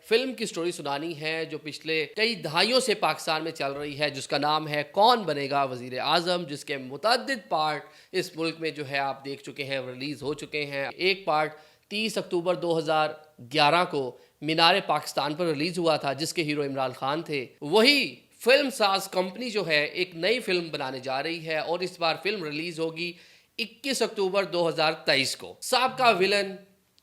Film کی story سنانی ہے جو پچھلے کئی دہائیوں سے پاکستان میں چل رہی ہے، جس کا نام ہے کون بنے گا وزیر اعظم، جس کے متعدد پارٹ اس ملک میں جو ہے آپ دیکھ چکے ہیں، ریلیز ہو چکے ہیں۔ ایک پارٹ 30 اکتوبر 2011 کو مینار پاکستان پر ریلیز ہوا تھا، جس کے ہیرو عمران خان تھے۔ وہی فلم ساز کمپنی جو ہے ایک نئی فلم بنانے جا رہی ہے اور اس بار فلم ریلیز ہوگی 21 اکتوبر 2023 کو۔ سابقہ ولن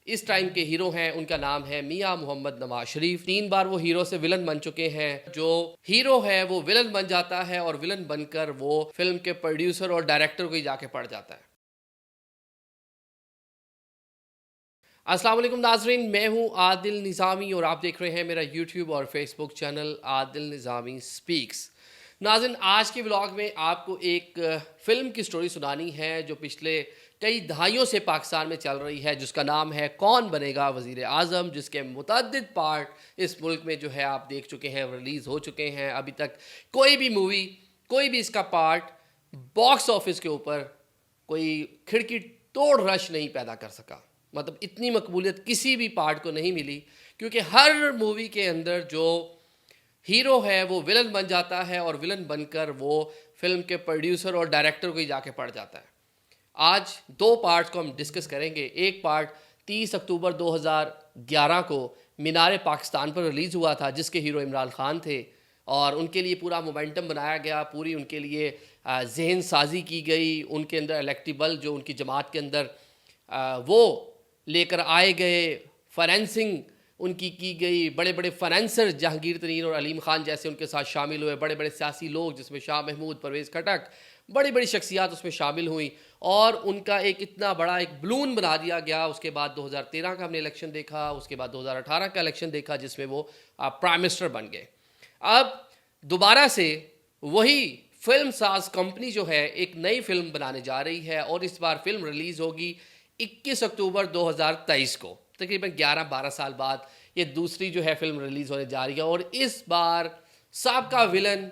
اس ٹائم کے ہیرو ہیں، ان کا نام ہے میاں محمد نواز شریف۔ 3 بار وہ ہیرو سے ولن بن چکے ہیں۔ جو ہیرو ہے وہ ولن بن جاتا ہے اور ولن بن کر وہ فلم کے پروڈیوسر اور ڈائریکٹر کو ہی جا کے پڑ جاتا ہے۔ السلام علیکم ناظرین، میں ہوں عادل نظامی اور آپ دیکھ رہے ہیں میرا یوٹیوب اور فیس بک چینل عادل نظامی سپیکس۔ ناظرین، آج کے ولاگ میں آپ کو ایک فلم کی سٹوری سنانی ہے جو پچھلے کئی دہائیوں سے پاکستان میں چل رہی ہے، جس کا نام ہے کون بنے گا وزیر اعظم، جس کے متعدد پارٹ اس ملک میں جو ہے آپ دیکھ چکے ہیں، ریلیز ہو چکے ہیں۔ ابھی تک کوئی بھی مووی، کوئی بھی اس کا پارٹ باکس آفس کے اوپر کوئی کھڑکی توڑ رش نہیں پیدا کر سکا۔ مطلب اتنی مقبولیت کسی بھی پارٹ کو نہیں ملی، کیونکہ ہر مووی کے اندر جو ہیرو ہے وہ ولن بن جاتا ہے اور ولن بن کر وہ فلم کے پروڈیوسر اور ڈائریکٹر کو ہی جا کے پڑ جاتا ہے۔ آج 2 پارٹس کو ہم ڈسکس کریں گے۔ ایک پارٹ 30 اکتوبر 2011 کو مینار پاکستان پر ریلیز ہوا تھا، جس کے ہیرو عمران خان تھے اور ان کے لیے پورا مومنٹم بنایا گیا، پوری ان کے لیے ذہن سازی کی گئی۔ ان کے اندر الیکٹیبل جو ان کی جماعت کے اندر وہ لے کر آئے گئے، فائنینسنگ ان کی گئی، بڑے بڑے فائنینسر جہانگیر ترین اور علیم خان جیسے ان کے ساتھ شامل ہوئے، بڑے بڑے سیاسی لوگ جس میں شاہ محمود، پرویز کھٹک، بڑی بڑی شخصیات اس میں شامل ہوئیں اور ان کا ایک اتنا بڑا ایک بلون بنا دیا گیا۔ اس کے بعد 2013 کا ہم نے الیکشن دیکھا، اس کے بعد 2018 کا الیکشن دیکھا جس میں وہ پرائم منسٹر بن گئے۔ اب دوبارہ سے وہی فلم ساز کمپنی جو ہے ایک نئی فلم بنانے جا رہی ہے اور اس بار فلم ریلیز ہوگی 21 اکتوبر 2023 کو۔ تقریباً 11-12 سال بعد یہ دوسری جو ہے فلم ریلیز ہونے جا رہی ہے اور اس بار سابقہ ولن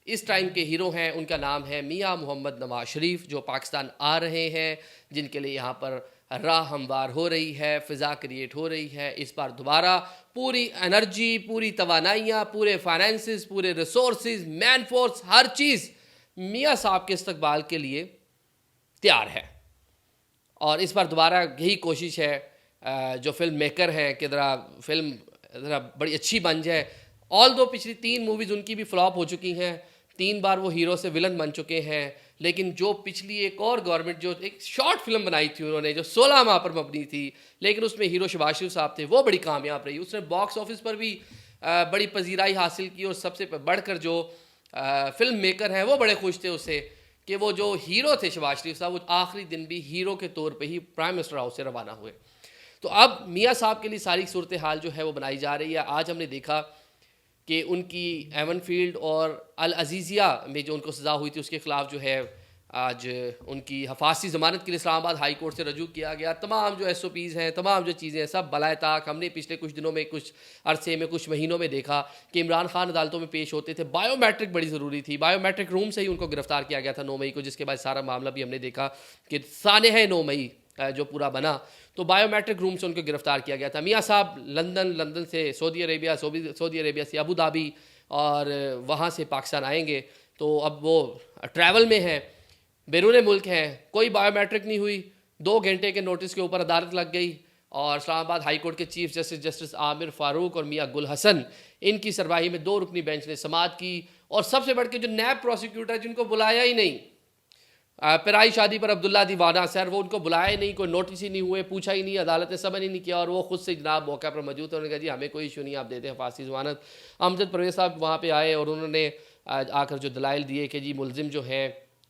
اس ٹائم کے ہیرو ہیں، ان کا نام ہے میاں محمد نواز شریف، جو پاکستان آ رہے ہیں، جن کے لیے یہاں پر راہ ہموار ہو رہی ہے، فضا کریٹ ہو رہی ہے۔ اس بار دوبارہ پوری انرجی، پوری توانائیاں، پورے فائنینسز، پورے ریسورسز، مین فورس، ہر چیز میاں صاحب کے استقبال کے لیے تیار ہے۔ اور اس بار دوبارہ یہی کوشش ہے جو فلم میکر ہیں کہ فلم بڑی اچھی بن جائے۔ آل دو پچھلی 3 موویز ان کی بھی فلاپ ہو چکی ہیں، 3 بار وہ ہیرو سے ولن بن چکے ہیں، لیکن جو پچھلی ایک اور گورنمنٹ جو ایک شارٹ فلم بنائی تھی انہوں نے، جو 16 ماہ پر مبنی تھی، لیکن اس میں ہیرو شباز شریف صاحب تھے، وہ بڑی کامیاب رہی۔ اس نے باکس آفس پر بھی بڑی پذیرائی حاصل کی اور سب سے بڑھ کر جو فلم میکر ہیں وہ بڑے خوش تھے اس سے کہ وہ جو ہیرو تھے شباز شریف صاحب، وہ آخری دن بھی ہیرو کے طور پہ ہی پرائم منسٹر ہاؤس سے روانہ ہوئے۔ تو اب میاں صاحب کے لیے ساری صورتحال جو ہے وہ بنائی جا رہی ہے۔ آج ہم نے دیکھا کہ ان کی ایون فیلڈ اور العزیزیہ میں جو ان کو سزا ہوئی تھی اس کے خلاف جو ہے آج ان کی حفاظتی ضمانت کے لیے اسلام آباد ہائی کورٹ سے رجوع کیا گیا۔ تمام جو ایس او پیز ہیں، تمام جو چیزیں ہیں، سب بالائے طاق۔ ہم نے پچھلے کچھ دنوں میں، کچھ عرصے میں، کچھ مہینوں میں دیکھا کہ عمران خان عدالتوں میں پیش ہوتے تھے، بائیو میٹرک بڑی ضروری تھی، بائیو میٹرک روم سے ہی ان کو گرفتار کیا گیا تھا 9 مئی کو، جس کے بعد سارا معاملہ بھی ہم نے دیکھا کہ سانحہ 9 مئی جو پورا بنا، تو بائیو میٹرک روم سے ان کو گرفتار کیا گیا تھا۔ میاں صاحب لندن سے سعودی عربیہ سے ابو دھابی اور وہاں سے پاکستان آئیں گے، تو اب وہ ٹریول میں ہیں، بیرون ملک ہیں، کوئی بائیو میٹرک نہیں ہوئی۔ 2 گھنٹے کے نوٹس کے اوپر عدالت لگ گئی اور اسلام آباد ہائی کورٹ کے چیف جسٹس عامر فاروق اور میاں گل حسن، ان کی سربراہی میں 2 رکنی بینچ نے سماعت کی اور سب سے بڑھ کے جو نیب پروسیکیوٹر جن کو بلایا ہی نہیں، پرائی شادی پر عبداللہ دیوانہ سر، وہ ان کو بلایا ہی نہیں، کوئی نوٹس ہی نہیں ہوئے، پوچھا ہی نہیں، عدالت نے سمجھ ہی نہیں کیا اور وہ خود سے جناب موقع پر موجود تھے۔ انہوں نے کہا جی ہمیں کوئی ایشو نہیں، آپ دیتے ہیں حفاظتی ضمانت۔ امجد پرویز صاحب وہاں پہ آئے اور انہوں نے آ کر جو دلائل دیے کہ جی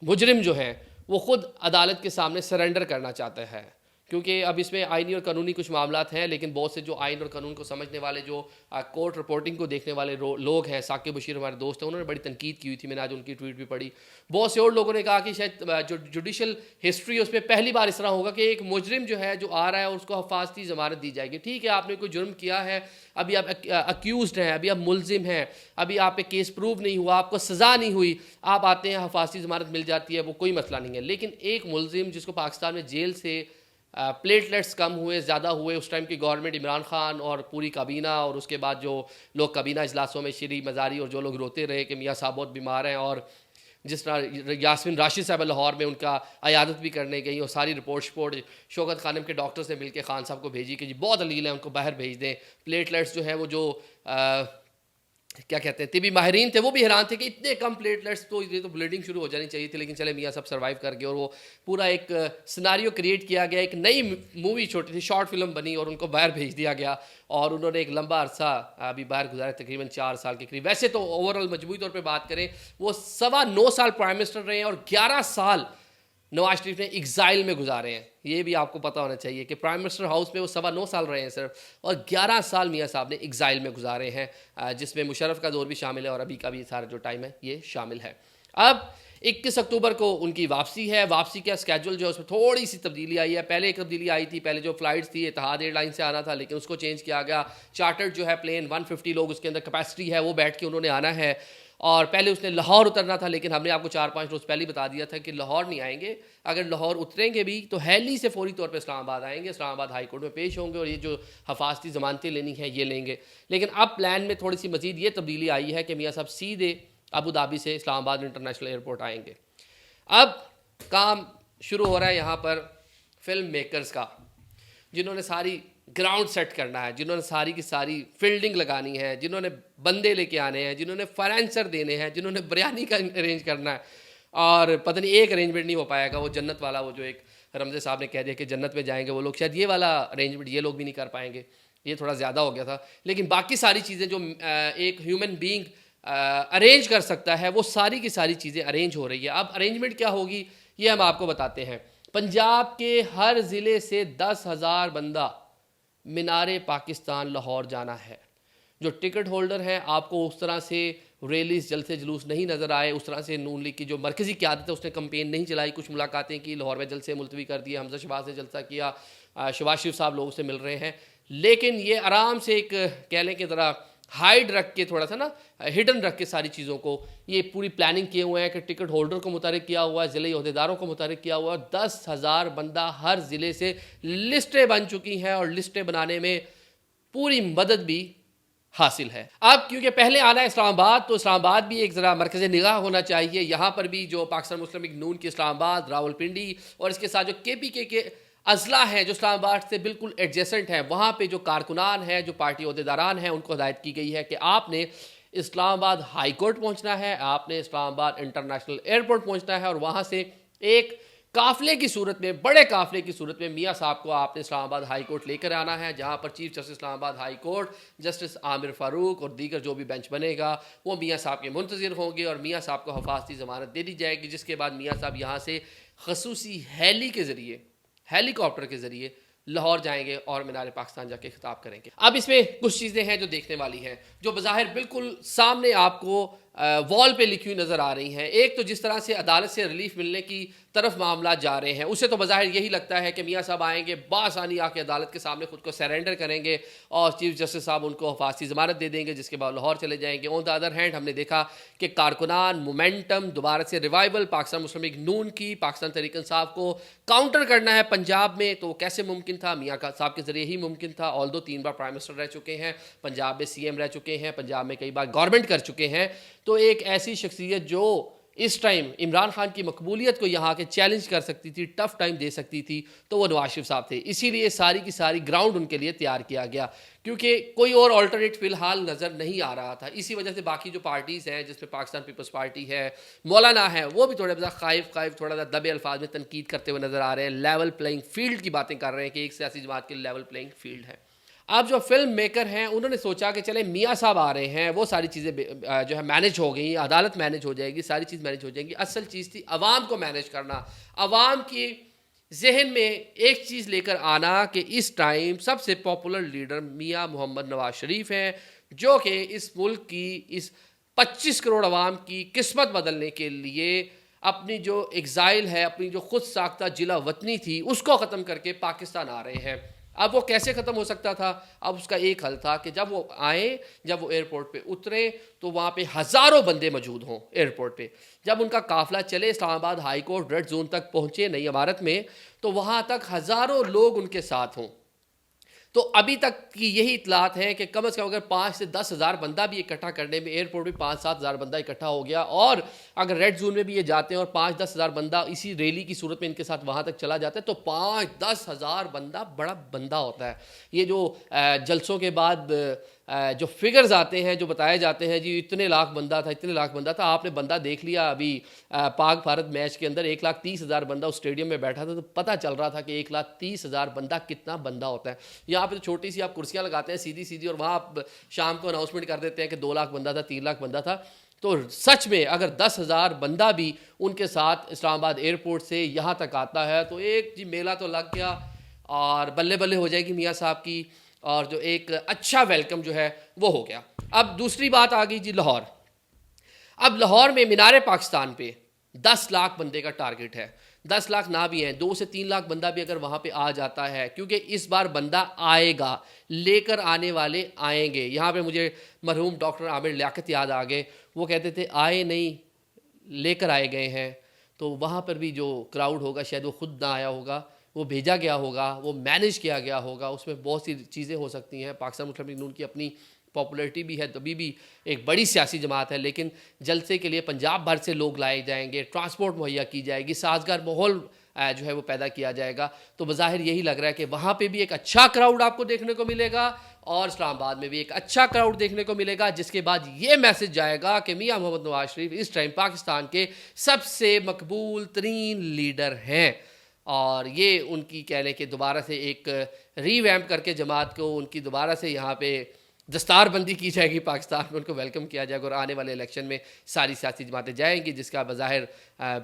مجرم جو ہیں وہ خود عدالت کے سامنے سرنڈر کرنا چاہتا ہے، کیونکہ اب اس میں آئینی اور قانونی کچھ معاملات ہیں، لیکن بہت سے جو آئین اور قانون کو سمجھنے والے، جو کورٹ رپورٹنگ کو دیکھنے والے لوگ ہیں، ثاقب بشیر ہمارے دوست ہیں، انہوں نے بڑی تنقید کی ہوئی تھی، میں نے آج ان کی ٹویٹ بھی پڑھی۔ بہت سے اور لوگوں نے کہا کہ شاید جو جوڈیشل ہسٹری اس میں پہلی بار اس طرح ہوگا کہ ایک مجرم جو ہے جو آ رہا ہے اس کو حفاظتی ضمانت دی جائے گی۔ ٹھیک ہے، آپ نے کوئی جرم کیا ہے، ابھی آپ اکیوزڈ ہیں، ابھی آپ ملزم ہیں، ابھی آپ پہ کیس پروو نہیں ہوا، آپ کو سزا نہیں ہوئی، آپ آتے ہیں، حفاظتی ضمانت مل جاتی ہے، وہ کوئی مسئلہ نہیں ہے۔ لیکن ایک ملزم جس کو پاکستان میں جیل سے پلیٹلیٹس کم ہوئے، زیادہ ہوئے. اس ٹائم کی گورنمنٹ عمران خان اور پوری کابینہ اور اس کے بعد جو لوگ کابینہ اجلاسوں میں شری مزاری اور جو لوگ روتے رہے کہ میاں صاحب بہت بیمار ہیں، اور جس طرح یاسمین راشد صاحب لاہور میں ان کا عیادت بھی کرنے گئی اور ساری رپورٹ شوکت خانم کے ڈاکٹر سے مل کے خان صاحب کو بھیجی کہ جی بہت علیل ہیں، ان کو باہر بھیج دیں. پلیٹلیٹس جو ہے وہ جو کیا کہتے ہیں طبی ماہرین تھے وہ بھی حیران تھے کہ اتنے کم پلیٹلیٹس، تو یہ تو بلیڈنگ شروع ہو جانی چاہیے تھی، لیکن چلے میاں صاحب سروائیو کر گئے اور وہ پورا ایک سناریو کریٹ کیا گیا، ایک نئی مووی چھوٹی سی شارٹ فلم بنی اور ان کو باہر بھیج دیا گیا اور انہوں نے ایک لمبا عرصہ ابھی باہر گزارا، تقریباً 4 سال کے قریب. ویسے تو اوور آل مجموعی طور پہ بات کریں وہ 9.25 سال پرائم منسٹر رہے ہیں اور 11 سال نواز شریف نے ایگزائل میں گزارے ہیں. یہ بھی آپ کو پتہ ہونا چاہیے کہ پرائم منسٹر ہاؤس میں وہ 9.25 سال رہے ہیں صرف، اور 11 سال میاں صاحب نے ایگزائل میں گزارے ہیں، جس میں مشرف کا دور بھی شامل ہے اور ابھی کا بھی سارا جو ٹائم ہے یہ شامل ہے. اب 21 اکتوبر کو ان کی واپسی ہے. واپسی کا اسکیجول جو ہے اس میں تھوڑی سی تبدیلی آئی ہے. پہلے ایک تبدیلی آئی تھی، پہلے جو فلائٹس تھی اتحاد ایئر لائن سے آنا تھا لیکن اس کو چینج کیا گیا. چارٹرڈ جو ہے پلین 150 لوگ اس کے اندر کیپیسٹی ہے، وہ بیٹھ کے انہوں نے آنا ہے. اور پہلے اس نے لاہور اترنا تھا لیکن ہم نے آپ کو 4-5 روز پہلے بتا دیا تھا کہ لاہور نہیں آئیں گے. اگر لاہور اتریں گے بھی تو ہیلی سے فوری طور پہ اسلام آباد آئیں گے، اسلام آباد ہائی کورٹ میں پیش ہوں گے اور یہ جو حفاظتی ضمانتیں لینی ہیں یہ لیں گے. لیکن اب پلان میں تھوڑی سی مزید یہ تبدیلی آئی ہے کہ میاں صاحب سیدھے ابو دھابی سے اسلام آباد انٹرنیشنل ایئرپورٹ آئیں گے. اب کام شروع ہو رہا ہے یہاں پر فلم میکرز کا، جنہوں نے ساری گراؤنڈ سیٹ کرنا ہے، جنہوں نے ساری کی ساری فیلڈنگ لگانی ہے، جنہوں نے بندے لے کے آنے ہیں، جنہوں نے فائنینسر دینے ہیں، جنہوں نے بریانی کا ارینج کرنا ہے. اور پتہ نہیں ایک ارینجمنٹ نہیں ہو پائے گا، وہ جنت والا، وہ جو ایک رمزے صاحب نے کہہ دیا کہ جنت میں جائیں گے وہ لوگ، شاید یہ والا ارینجمنٹ یہ لوگ بھی نہیں کر پائیں گے، یہ تھوڑا زیادہ ہو گیا تھا. لیکن باقی ساری چیزیں جو ایک ہیومن بینگ ارینج کر سکتا ہے وہ ساری کی ساری چیزیں ارینج ہو رہی ہے. اب ارینجمنٹ کیا ہوگی یہ ہم آپ کو بتاتے ہیں. پنجاب کے ہر ضلع سے 10,000 بندہ مینار پاکستان لاہور جانا ہے. جو ٹکٹ ہولڈر ہیں آپ کو اس طرح سے ریلیز جلسے جلوس نہیں نظر آئے، اس طرح سے نون لیگ کی جو مرکزی قیادت ہے اس نے کمپین نہیں چلائی، کچھ ملاقاتیں کی، لاہور میں جلسے ملتوی کر دیے، حمزہ شہباز نے جلسہ کیا، شہباز شریف صاحب لوگوں سے مل رہے ہیں. لیکن یہ آرام سے ایک کہہ لیں کہ ذرا ہائیڈ رکھ کے، تھوڑا سا نا ہڈن رکھ کے ساری چیزوں کو یہ پوری پلاننگ کیے ہوئے ہیں کہ ٹکٹ ہولڈر کو متحرک کیا ہوا ہے، ضلعی عہدیداروں کو متحرک کیا ہوا ہے. 10,000 بندہ ہر ضلع سے لسٹیں بن چکی ہیں اور لسٹیں بنانے میں پوری مدد بھی حاصل ہے. اب کیونکہ پہلے آنا ہے اسلام آباد تو اسلام آباد بھی ایک ذرا مرکز نگاہ ہونا چاہیے. یہاں پر بھی جو پاکستان مسلم لیگ نون کی اسلام آباد، راول پنڈی اور اس کے ساتھ جو KPK کے اضلاع ہیں جو اسلام آباد سے بالکل ایڈجیسنٹ ہیں، وہاں پہ جو کارکنان ہیں، جو پارٹی عہدیداران ہیں، ان کو ہدایت کی گئی ہے کہ آپ نے اسلام آباد ہائی کورٹ پہنچنا ہے، آپ نے اسلام آباد انٹرنیشنل ایئرپورٹ پہنچنا ہے اور وہاں سے ایک قافلے کی صورت میں، بڑے قافلے کی صورت میں میاں صاحب کو آپ نے اسلام آباد ہائی کورٹ لے کر آنا ہے، جہاں پر چیف جسٹس اسلام آباد ہائی کورٹ جسٹس عامر فاروق اور دیگر جو بھی بینچ بنے گا وہ میاں صاحب کے منتظر ہوں گے اور میاں صاحب کو حفاظتی ضمانت دے دی جائے گی، جس کے بعد میاں صاحب یہاں سے خصوصی ہیلی کاپٹر کے ذریعے لاہور جائیں گے اور مینار پاکستان جا کے خطاب کریں گے. اب اس میں کچھ چیزیں ہیں جو دیکھنے والی ہیں، جو بظاہر بالکل سامنے آپ کو وال پہ لکھی ہوئی نظر آ رہی ہیں. ایک تو جس طرح سے عدالت سے ریلیف ملنے کی طرف معاملات جا رہے ہیں، اسے تو بظاہر یہی لگتا ہے کہ میاں صاحب آئیں گے، بآسانی آ کے عدالت کے سامنے خود کو سرینڈر کریں گے اور چیف جسٹس صاحب ان کو حفاظتی ضمانت دے دیں گے، جس کے بعد لاہور چلے جائیں گے. آن دا ادر ہینڈ ہم نے دیکھا کہ کارکنان مومنٹم دوبارہ سے ریوائول پاکستان مسلم لیگ نون کی، پاکستان تحریک انصاف کو کاؤنٹر کرنا ہے پنجاب میں، تو کیسے ممکن تھا؟ میاں صاحب کے ذریعے ہی ممکن تھا. آلدو 3 بار پرائم منسٹر رہ چکے ہیں، پنجاب میں CM رہ چکے ہیں، پنجاب میں کئی بار گورنمنٹ کر چکے ہیں، تو ایک ایسی شخصیت جو اس ٹائم عمران خان کی مقبولیت کو یہاں کے چیلنج کر سکتی تھی، ٹف ٹائم دے سکتی تھی، تو وہ نواز شریف صاحب تھے. اسی لیے ساری کی ساری گراؤنڈ ان کے لیے تیار کیا گیا، کیونکہ کوئی اور آلٹرنیٹ فی الحال نظر نہیں آ رہا تھا. اسی وجہ سے باقی جو پارٹیز ہیں، جس میں پاکستان پیپلز پارٹی ہے، مولانا ہے، وہ بھی تھوڑے بہت خائف تھوڑا سا دبے الفاظ میں تنقید کرتے ہوئے نظر آ رہے ہیں. لیول پلینگ فیلڈ کی باتیں کر رہے ہیں کہ ایک سیاسی جماعت کے لیول پلینگ فیلڈ ہے. اب جو فلم میکر ہیں انہوں نے سوچا کہ چلے میاں صاحب آ رہے ہیں، وہ ساری چیزیں جو ہے مینج ہو گئیں، عدالت مینج ہو جائے گی، ساری چیز مینج ہو جائیں گی. اصل چیز تھی عوام کو مینج کرنا، عوام کی ذہن میں ایک چیز لے کر آنا کہ اس ٹائم سب سے پاپولر لیڈر میاں محمد نواز شریف ہیں، جو کہ اس ملک کی اس 25 کروڑ عوام کی قسمت بدلنے کے لیے اپنی جو ایگزائل ہے، اپنی جو خود ساختہ جلا وطنی تھی، اس کو ختم کر کے پاکستان آ رہے ہیں. اب وہ کیسے ختم ہو سکتا تھا؟ اب اس کا ایک حل تھا کہ جب وہ آئیں، جب وہ ایئرپورٹ پہ اتریں تو وہاں پہ ہزاروں بندے موجود ہوں ایئرپورٹ پہ. جب ان کا قافلہ چلے اسلام آباد ہائی کورٹ ریڈ زون تک پہنچے نئی عمارت میں، تو وہاں تک ہزاروں لوگ ان کے ساتھ ہوں. تو ابھی تک کی یہی اطلاعات ہیں کہ کم از کم اگر 5 سے 10 ہزار بندہ بھی اکٹھا کرنے میں، ایئرپورٹ بھی 5-7 ہزار بندہ اکٹھا ہو گیا، اور اگر ریڈ زون میں بھی یہ جاتے ہیں اور 5-10 ہزار بندہ اسی ریلی کی صورت میں ان کے ساتھ وہاں تک چلا جاتا ہے، تو 5-10 ہزار بندہ بڑا بندہ ہوتا ہے. یہ جو جلسوں کے بعد جو فگرز آتے ہیں، جو بتائے جاتے ہیں جی اتنے لاکھ بندہ تھا، اتنے لاکھ بندہ تھا، آپ نے بندہ دیکھ لیا ابھی پاک بھارت میچ کے اندر 1,30,000 بندہ اس اسٹیڈیم میں بیٹھا تھا، تو پتہ چل رہا تھا کہ 1,30,000 بندہ کتنا بندہ ہوتا ہے. یہاں پہ تو چھوٹی سی آپ کرسیاں لگاتے ہیں سیدھی سیدھی، اور وہاں آپ شام کو اناؤنسمنٹ کر دیتے ہیں کہ 2 لاکھ بندہ تھا، 3 لاکھ بندہ تھا. تو سچ میں اگر 10,000 بندہ بھی ان کے ساتھ اسلام آباد ایئرپورٹ سے یہاں تک آتا ہے تو ایک جی میلہ تو لگ گیا، اور بلے بلے ہو جائے گی میاں صاحب کی، اور جو ایک اچھا ویلکم جو ہے وہ ہو گیا. اب دوسری بات آ گئی جی لاہور. اب لاہور میں مینار پاکستان پہ 10 لاکھ بندے کا ٹارگٹ ہے. 10 لاکھ نہ بھی ہیں، 2 سے 3 لاکھ بندہ بھی اگر وہاں پہ آ جاتا ہے، کیونکہ اس بار بندہ آئے گا، لے کر آنے والے آئیں گے. یہاں پہ مجھے مرحوم ڈاکٹر عامر لیاقت یاد آ گئے، وہ کہتے تھے آئے نہیں لے کر آئے گئے ہیں. تو وہاں پر بھی جو کراؤڈ ہوگا شاید وہ خود نہ آیا ہوگا، وہ بھیجا گیا ہوگا، وہ مینیج کیا گیا ہوگا. اس میں بہت سی چیزیں ہو سکتی ہیں. پاکستان مسلم لیگ نون کی اپنی پاپولیرٹی بھی ہے، تبھی بھی ایک بڑی سیاسی جماعت ہے، لیکن جلسے کے لیے پنجاب بھر سے لوگ لائے جائیں گے، ٹرانسپورٹ مہیا کی جائے گی، سازگار ماحول جو ہے وہ پیدا کیا جائے گا. تو بظاہر یہی لگ رہا ہے کہ وہاں پہ بھی ایک اچھا کراؤڈ آپ کو دیکھنے کو ملے گا، اور اسلام آباد میں بھی ایک اچھا کراؤڈ دیکھنے کو ملے گا، جس کے بعد یہ میسج جائے گا کہ میاں محمد نواز شریف اس ٹائم پاکستان کے سب سے مقبول ترین لیڈر ہیں. اور یہ ان کی کہہ لیں کہ دوبارہ سے ایک ری ویمپ کر کے جماعت کو ان کی دوبارہ سے یہاں پہ دستار بندی کی جائے گی پاکستان میں، ان کو ویلکم کیا جائے گا، اور آنے والے الیکشن میں ساری سیاسی جماعتیں جائیں گی، جس کا بظاہر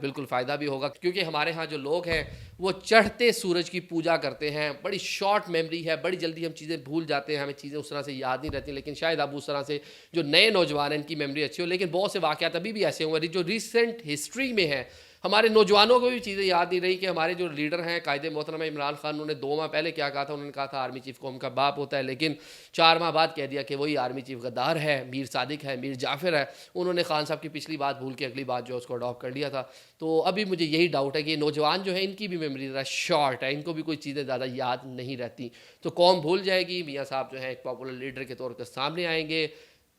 بالکل فائدہ بھی ہوگا. کیونکہ ہمارے ہاں جو لوگ ہیں وہ چڑھتے سورج کی پوجا کرتے ہیں، بڑی شارٹ میموری ہے، بڑی جلدی ہم چیزیں بھول جاتے ہیں، ہمیں چیزیں اس طرح سے یاد نہیں رہتی. لیکن شاید اب اس طرح سے جو نئے نوجوان ہیں ان کی میموری اچھی ہو، لیکن بہت سے واقعات ابھی بھی ایسے ہوئے جو ریسنٹ ہسٹری میں ہیں. ہمارے نوجوانوں کو بھی چیزیں یاد نہیں رہی کہ ہمارے جو لیڈر ہیں قائد محترم عمران خان، انہوں نے 2 ماہ پہلے کیا کہا تھا. انہوں نے کہا تھا آرمی چیف قوم کا باپ ہوتا ہے، لیکن 4 ماہ بعد کہہ دیا کہ وہی آرمی چیف غدار ہے، میر صادق ہے، میر جعفر ہے. انہوں نے خان صاحب کی پچھلی بات بھول کے اگلی بات جو اس کو اڈاپٹ کر لیا تھا. تو ابھی مجھے یہی ڈاؤٹ ہے کہ یہ نوجوان جو ہیں ان کی بھی میموری ذرا شارٹ ہے، ان کو بھی کوئی چیزیں زیادہ یاد نہیں رہتی. تو قوم بھول جائے گی. میاں صاحب جو ہیں ایک پاپولر لیڈر کے طور پر سامنے آئیں گے،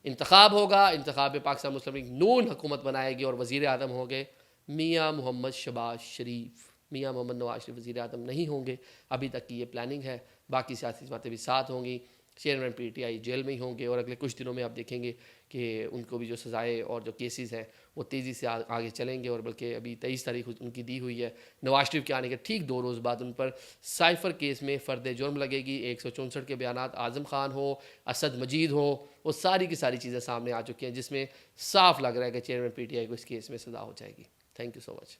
انتخاب ہوگا، انتخاب میں پاکستان مسلم لیگ نون حکومت بنائے گی، اور وزیر اعظم ہوں گے میاں محمد شہباز شریف. میاں محمد نواز شریف وزیر اعظم نہیں ہوں گے. ابھی تک کی یہ پلاننگ ہے. باقی سیاسی جماعتیں بھی ساتھ ہوں گی. چیئرمین پی ٹی آئی جیل میں ہی ہوں گے، اور اگلے کچھ دنوں میں آپ دیکھیں گے کہ ان کو بھی جو سزائیں اور جو کیسز ہیں وہ تیزی سے آگے چلیں گے. اور بلکہ ابھی 23 تاریخ ان کی دی ہوئی ہے، نواز شریف کے آنے کے ٹھیک 2 روز بعد ان پر سائفر کیس میں فرد جرم لگے گی. 164 کے بیانات اعظم خان ہو، اسد مجید ہو، وہ ساری کی ساری چیزیں سامنے آ چکی ہیں، جس میں صاف لگ رہا ہے کہ چیئرمین پی ٹی آئی کو اس کیس میں سزا ہو جائے گی. Thank you so much.